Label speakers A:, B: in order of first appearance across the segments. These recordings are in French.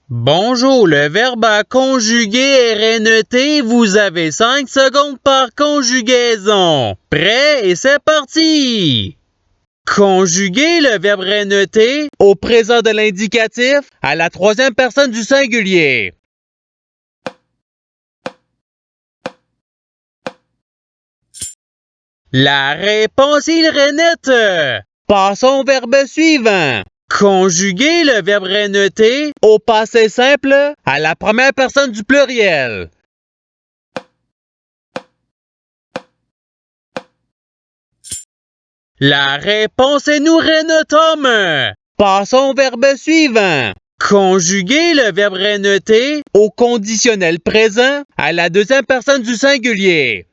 A: Bonjour, le verbe à conjuguer est renoté. Vous avez 5 secondes par conjugaison. Prêt et c'est parti! Conjuguer le verbe renoté au présent de l'indicatif à la troisième personne du singulier. La réponse il renote. Passons au verbe suivant. Conjuguer le verbe renoté au passé simple à la première personne du pluriel. La réponse est nous renotons. Passons au verbe suivant. Conjuguer le verbe renoté au conditionnel présent à la deuxième personne du singulier.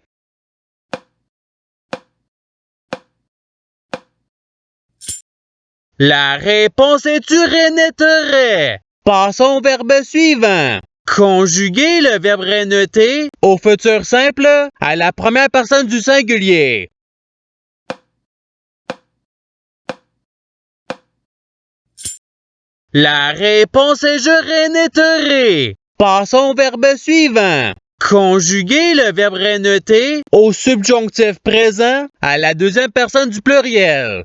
A: La réponse est tu renetterais. Passons au verbe suivant. Conjuguer le verbe renoté au futur simple à la première personne du singulier. La réponse est je renetterai. Passons au verbe suivant. Conjuguer le verbe renoté au subjonctif présent à la deuxième personne du pluriel.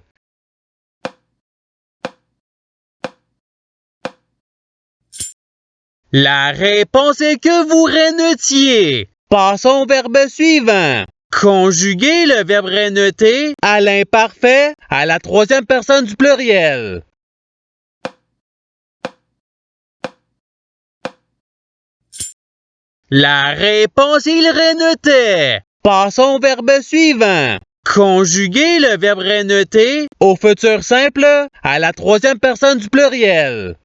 A: La réponse est que vous renotiez. Passons au verbe suivant. Conjuguer le verbe renoté à l'imparfait à la troisième personne du pluriel. La réponse il renotait. Passons au verbe suivant. Conjuguer le verbe renoté au futur simple à la troisième personne du pluriel.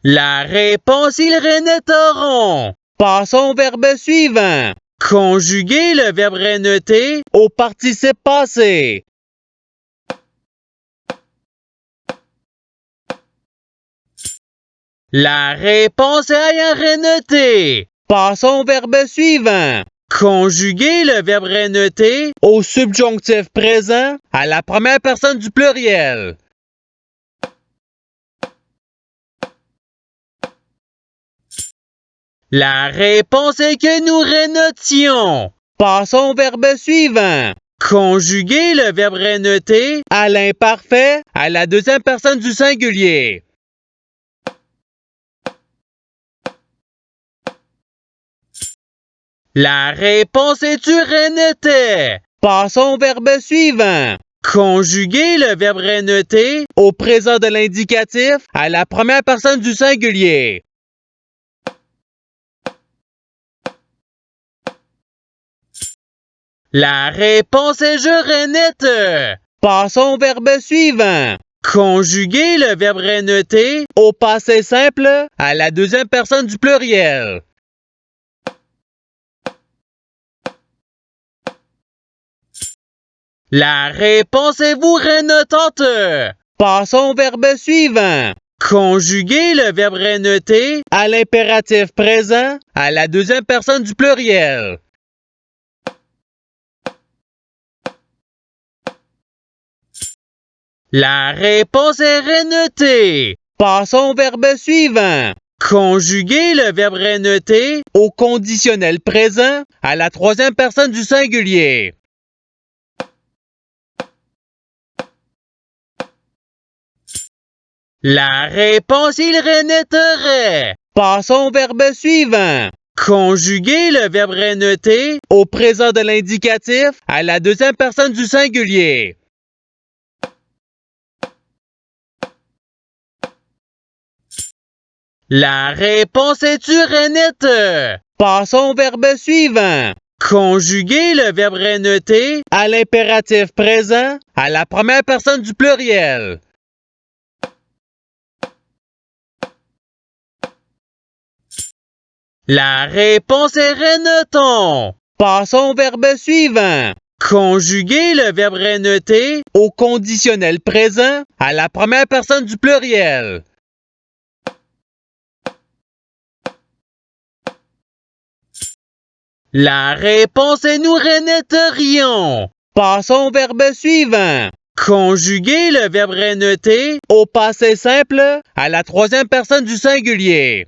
A: La réponse il renetteront. Passons au verbe suivant. Conjuguer le verbe renoté au participe passé. La réponse est ayant renoté. Passons au verbe suivant. Conjuguer le verbe renoté au subjonctif présent à la première personne du pluriel. La réponse est que nous renotions. Passons au verbe suivant. Conjuguer le verbe renoté à l'imparfait à la deuxième personne du singulier. La réponse est tu renotais. Passons au verbe suivant. Conjuguer le verbe renoté au présent de l'indicatif à la première personne du singulier. La réponse est je renote. Passons au verbe suivant. Conjuguer le verbe renoté au passé simple à la deuxième personne du pluriel. La réponse est vous renotante. Passons au verbe suivant. Conjuguer le verbe renoté à l'impératif présent à la deuxième personne du pluriel. La réponse est renotée. Passons au verbe suivant. Conjuguer le verbe renoté au conditionnel présent à la troisième personne du singulier. La réponse il renetterait. Passons au verbe suivant. Conjuguer le verbe renoté au présent de l'indicatif à la deuxième personne du singulier. La réponse est tu renette. Passons au verbe suivant. Conjuguer le verbe renoté à l'impératif présent à la première personne du pluriel. La réponse est renotons. Passons au verbe suivant. Conjuguer le verbe renoté au conditionnel présent à la première personne du pluriel. La réponse est nous renetterions. Passons au verbe suivant. Conjuguer le verbe renoter au passé simple à la troisième personne du singulier.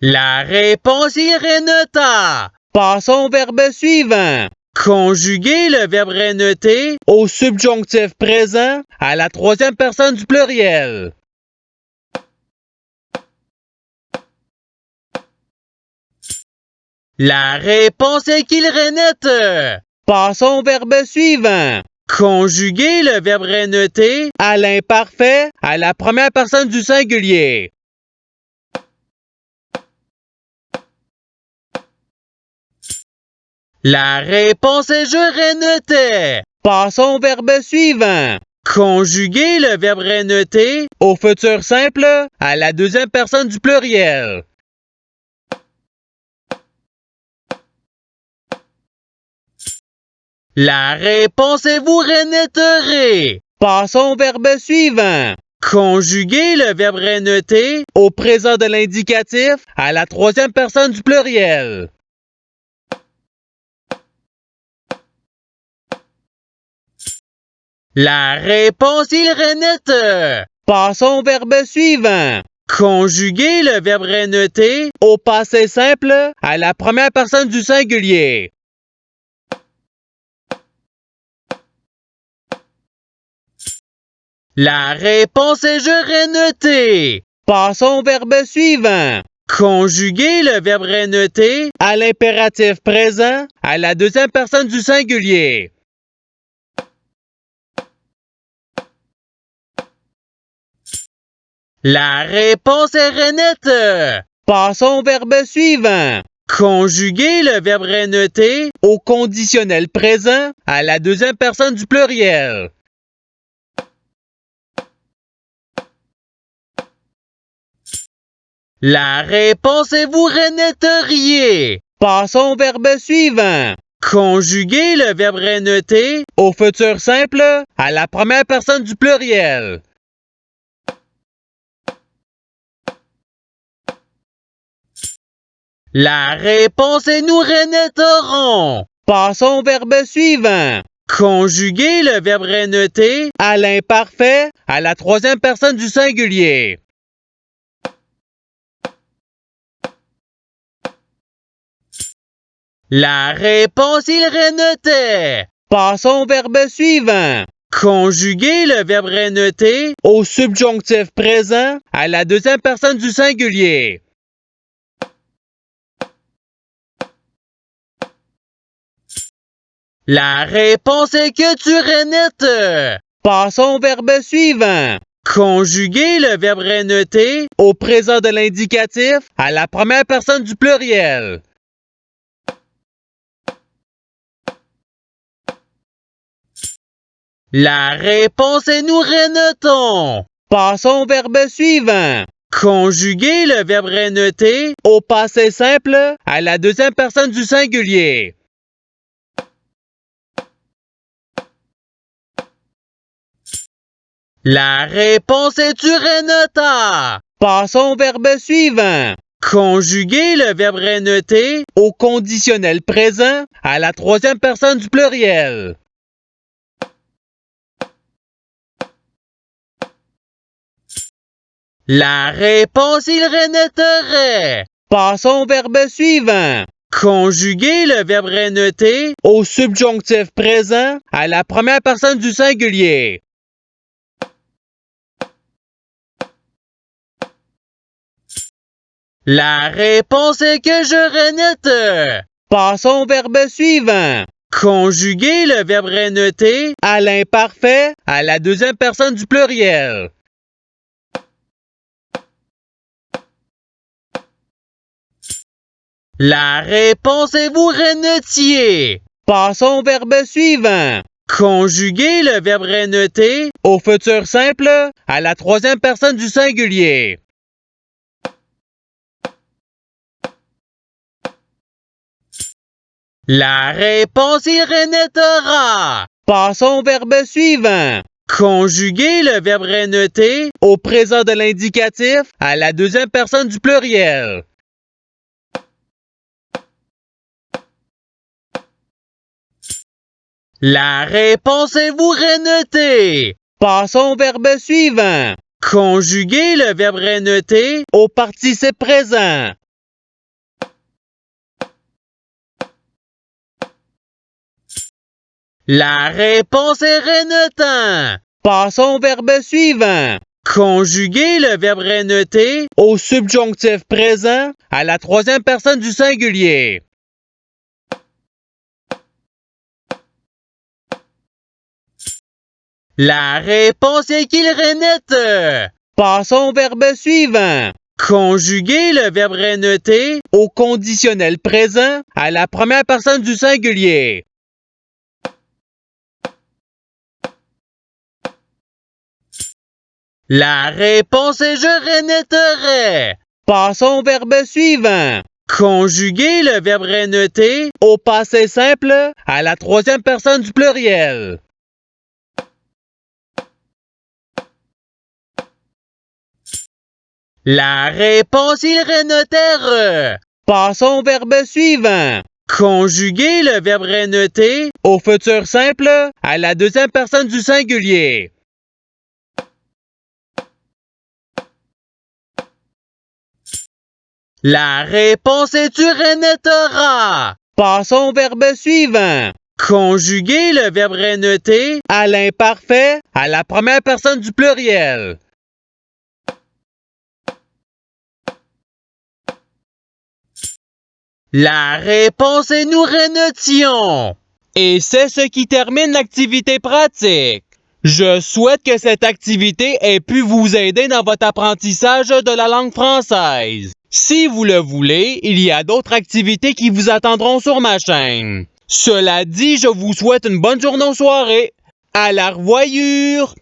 A: La réponse il renota. Passons au verbe suivant. Conjuguer le verbe renoter au subjonctif présent à la troisième personne du pluriel. La réponse est qu'il renote. Passons au verbe suivant. Conjuguer le verbe renoter à l'imparfait à la première personne du singulier. La réponse est je renotais. Passons au verbe suivant. Conjuguer le verbe renoter au futur simple à la deuxième personne du pluriel. La réponse est vous renoterez. Passons au verbe suivant. Conjuguer le verbe renoter au présent de l'indicatif à la troisième personne du pluriel. La réponse il renote. Passons au verbe suivant. Conjuguer le verbe renoter au passé simple à la première personne du singulier. La réponse est je renoter. Passons au verbe suivant. Conjuguer le verbe renoter à l'impératif présent à la deuxième personne du singulier. La réponse est renote. Passons au verbe suivant. Conjuguer le verbe renoter au conditionnel présent à la deuxième personne du pluriel. La réponse est vous renoteriez. Passons au verbe suivant. Conjuguer le verbe renoter au futur simple à la première personne du pluriel. La réponse est nous renoterons. Passons au verbe suivant. Conjuguer le verbe renoter à l'imparfait à la troisième personne du singulier. La réponse il renotait. Passons au verbe suivant. Conjuguer le verbe renoter au subjonctif présent à la deuxième personne du singulier. La réponse est que tu renotes. Passons au verbe suivant. Conjuguer le verbe renoter au présent de l'indicatif à la première personne du pluriel. La réponse est nous renotons. Passons au verbe suivant. Conjuguer le verbe renoter au passé simple à la deuxième personne du singulier. La réponse est tu renota. Passons au verbe suivant. Conjuguer le verbe renoter au conditionnel présent à la troisième personne du pluriel. La réponse il renoterait. Passons au verbe suivant. Conjuguer le verbe renoter au subjonctif présent à la première personne du singulier. La réponse est que je renote. Passons au verbe suivant. Conjuguer le verbe renoter à l'imparfait à la deuxième personne du pluriel. La réponse est vous renotiez. Passons au verbe suivant. Conjuguer le verbe renoter au futur simple à la troisième personne du singulier. La réponse il renotera. Passons au verbe suivant. Conjuguer le verbe renoter au présent de l'indicatif à la deuxième personne du pluriel. La réponse est vous renotée. Passons au verbe suivant. Conjuguez le verbe renoter au participe présent. La réponse est renotant. Passons au verbe suivant. Conjuguez le verbe renoter au subjonctif présent à la troisième personne du singulier. La réponse est qu'il renote. Passons au verbe suivant. Conjuguez le verbe renoter au conditionnel présent à la première personne du singulier. La réponse est je renoterai. Passons au verbe suivant. Conjuguez le verbe renoter au passé simple à la troisième personne du pluriel. La réponse il renotèrent. Passons au verbe suivant. Conjuguez le verbe renoter au futur simple à la deuxième personne du singulier. La réponse est tu renoteras. Passons au verbe suivant. Conjuguez le verbe renoter à l'imparfait à la première personne du pluriel. La réponse est nous renotions. Et c'est ce qui termine l'activité pratique. Je souhaite que cette activité ait pu vous aider dans votre apprentissage de la langue française. Si vous le voulez, il y a d'autres activités qui vous attendront sur ma chaîne. Cela dit, je vous souhaite une bonne journée ou soirée. À la revoyure!